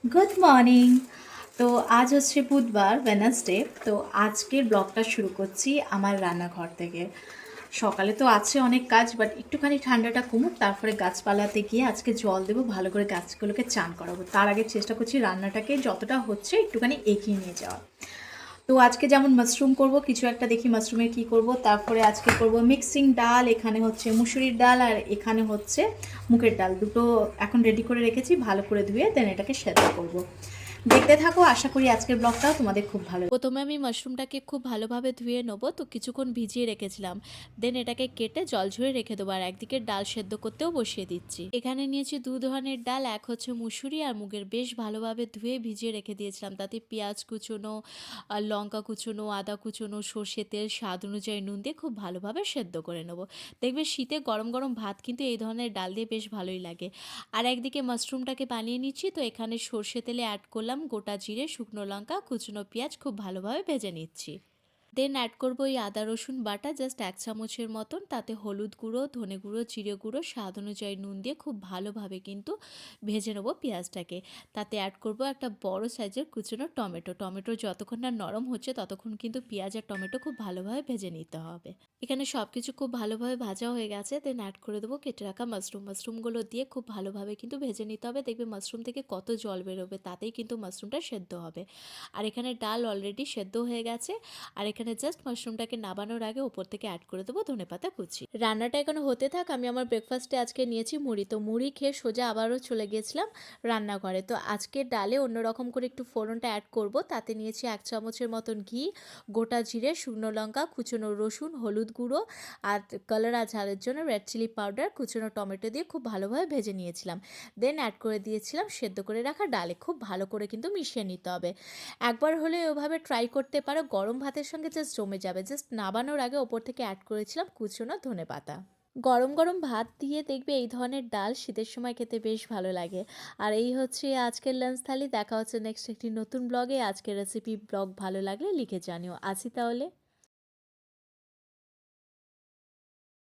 Good morning. তো আজ হচ্ছে বুধবার, ওয়েডনেসডে। তো আজকের ব্লগটা শুরু করছি আমার রান্নাঘর থেকে। সকালে তো আছে অনেক কাজ, বাট একটুখানি ঠান্ডাটা কমুক, তারপরে গাছপালাতে গিয়ে আজকে জল দেবো, ভালো করে গাছগুলোকে চান করাবো। তার আগে চেষ্টা করছি রান্নাটাকে যতটা হচ্ছে একটুখানি এগিয়ে নিয়ে যাওয়া। তো আজকে যেমন মাশরুম করব, কিছু একটা দেখি মাশরুমের কি করব। তারপরে আজকে করব মিক্সিং ডাল, এখানে হচ্ছে মুসুরির ডাল আর এখানে হচ্ছে মুগের ডাল। দুটো এখন রেডি করে রেখেছি, ভালো করে ধুয়ে দেন এটাকে সেদ্ধ করব। দেখতে থাকো, আশা করি আজকের ব্লগটাও তোমাদের খুব ভালো। প্রথমে আমি মাশরুমটাকে খুব ভালোভাবে ধুয়ে নেবো, তো কিছুক্ষণ ভিজিয়ে রেখেছিলাম। দেন এটাকে কেটে জল ঝরে রেখে দেবো, আর একদিকে ডাল সেদ্ধ করতেও বসিয়ে দিচ্ছি। এখানে নিয়েছি দু ধরনের ডাল, এক হচ্ছে মুসুরি আর মুগের। বেশ ভালোভাবে ধুয়ে ভিজিয়ে রেখে দিয়েছিলাম, তাতে পেঁয়াজ কুচোনো, আর লঙ্কা কুচোনো, আদা কুচোনো, সর্ষে তেল, স্বাদ অনুযায়ী নুন দিয়ে খুব ভালোভাবে সেদ্ধ করে নেবো। দেখবে শীতে গরম গরম ভাত কিন্তু এই ধরনের ডাল দিয়ে বেশ ভালোই লাগে। আর একদিকে মাশরুমটাকে বানিয়ে নিচ্ছি, তো এখানে সর্ষে তেলে অ্যাড করলাম গোটা জিরে, শুকনো লঙ্কা, কুচনো পেঁয়াজ, খুব ভালোভাবে ভেজে নিচ্ছি। দেন অ্যাড করবো এই আদা রসুন বাটা, জাস্ট 1 চামচের মতন। তাতে হলুদ গুঁড়ো, ধনে গুঁড়ো, জিরে গুঁড়ো, স্বাদ অনুযায়ী নুন দিয়ে খুব ভালোভাবে কিন্তু ভেজে নেবো পেঁয়াজটাকে। তাতে অ্যাড করবো একটা বড় সাইজের কুচনো টমেটো। টমেটো যতক্ষণ না নরম হচ্ছে ততক্ষণ কিন্তু পেঁয়াজ আর টমেটো খুব ভালোভাবে ভেজে নিতে হবে। এখানে সব কিছু খুব ভালোভাবে ভাজা হয়ে গেছে। দেন অ্যাড করে দেবো কেটে রাখা মাশরুমগুলো দিয়ে খুব ভালোভাবে কিন্তু ভেজে নিতে হবে। দেখবে মাশরুম থেকে কত জল বেরোবে, তাতেই কিন্তু মাশরুমটা সেদ্ধ হবে। আর এখানে ডাল অলরেডি সেদ্ধ হয়ে গেছে। আর এখানে জাস্ট মাশরুমটাকে নাবানোর আগে ওপর থেকে অ্যাড করে দেবো ধনেপাতা কুচি। রান্নাটা এখানে হতে থাক, আমি আমার ব্রেকফাস্টে আজকে নিয়েছি মুড়ি। তো মুড়ি খেয়ে সোজা আবারও চলে গিয়েছিলাম রান্নাঘরে। তো আজকে ডালে অন্যরকম করে একটু ফোড়নটা অ্যাড করব। তাতে নিয়েছি 1 চামচের মতন ঘি, গোটা জিরে, শুকনো লঙ্কা, কুচনো রসুন, হলুদ গুঁড়ো, আর কালার আর ঝালের জন্য রেড চিলি পাউডার, কুচনো টমেটো দিয়ে খুব ভালোভাবে ভেজে নিয়েছিলাম। দেন অ্যাড করে দিয়েছিলাম সেদ্ধ করে রাখা ডালে। খুব ভালো করে কিন্তু মিশিয়ে নিতে হবে। একবার হলে ওভাবে ট্রাই করতে পারো, গরম ভাতের সঙ্গে জাস্ট জমে যাবে। জাস্ট নাবানোর আগে ওপর থেকে অ্যাড করেছিলাম কুচনো ধনেপাতা। গরম গরম ভাত দিয়ে দেখবে এই ধরনের ডাল শীতের সময় খেতে বেশ ভালো লাগে। আর এই হচ্ছে আজকের লাঞ্চ থালি। দেখা হচ্ছে নেক্সট একটি নতুন ব্লগে। আজকের রেসিপি ব্লগ ভালো লাগলে লিখে জানিও। আসি তাহলে।